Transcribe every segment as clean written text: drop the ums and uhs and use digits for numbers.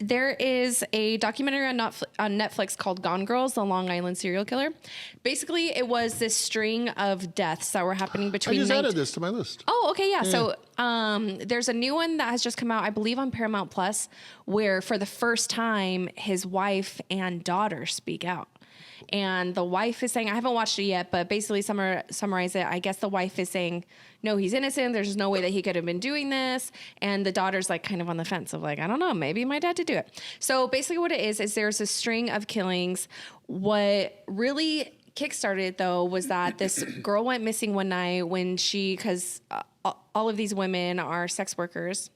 There is a documentary on Netflix called Gone Girls, the Long Island serial killer. Basically, it was this string of deaths that were happening between... I just added this to my list. Oh, okay, yeah. So there's a new one that has just come out, I believe on Paramount Plus, where for the first time, his wife and daughter speak out. And the wife is saying, I haven't watched it yet, but basically summarize it. I guess the wife is saying, no, he's innocent. There's no way that he could have been doing this. And the daughter's like kind of on the fence of like, I don't know, maybe my dad did do it. So basically what it is there's a string of killings. What really kickstarted though was that this girl went missing one night because all of these women are sex workers.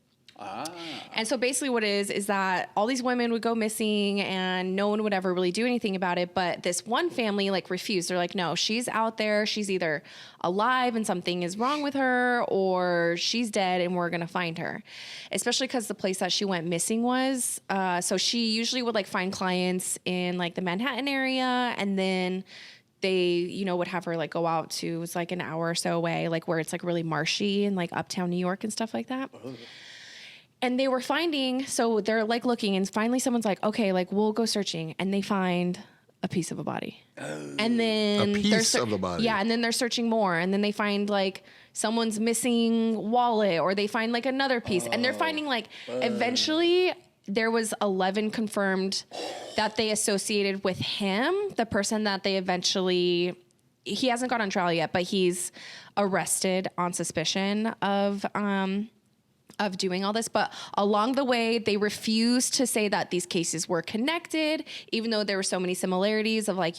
And so basically what it is that all these women would go missing and no one would ever really do anything about it. But this one family like refused. They're like, no, she's out there. She's either alive and something is wrong with her, or she's dead and we're going to find her. Especially because the place that she went missing was, so she usually would like find clients in like the Manhattan area, and then they, would have her like go out to, it was like an hour or so away, like where it's like really marshy and like uptown New York and stuff like that. And they were finding, so they're like looking, and finally someone's like, okay, like we'll go searching. And they find a piece of a body. And then a piece of the body. Yeah. And then they're searching more. And then they find like someone's missing wallet, or they find like another piece. And they're finding like, eventually there was 11 confirmed that they associated with him, the person that they eventually, he hasn't gone on trial yet, but he's arrested on suspicion of doing all this. But along the way, they refused to say that these cases were connected, even though there were so many similarities of like,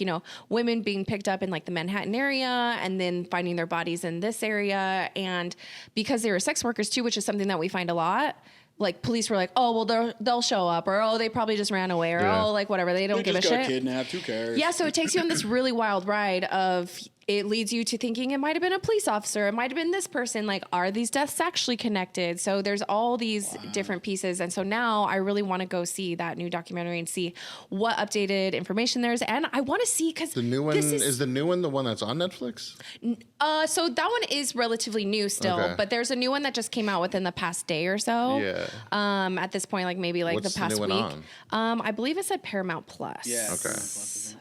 women being picked up in like the Manhattan area and then finding their bodies in this area. And because they were sex workers too, which is something that we find a lot, like police were like, oh, well, they'll show up, or, oh, they probably just ran away, or, oh, like whatever. They don't give a shit. Got kidnapped, who cares? Yeah. So it takes you on this really wild ride of, it leads you to thinking it might have been a police officer. It might have been this person. Like, are these deaths actually connected? So there's all these different pieces. And so now I really want to go see that new documentary and see what updated information there is. And I want to see, because the new one is the new one the one that's on Netflix? So that one is relatively new still, but there's a new one that just came out within the past day or so. Yeah. At this point, like maybe like What's the past the new week. one on? I believe it said Paramount Plus. Yeah. Okay.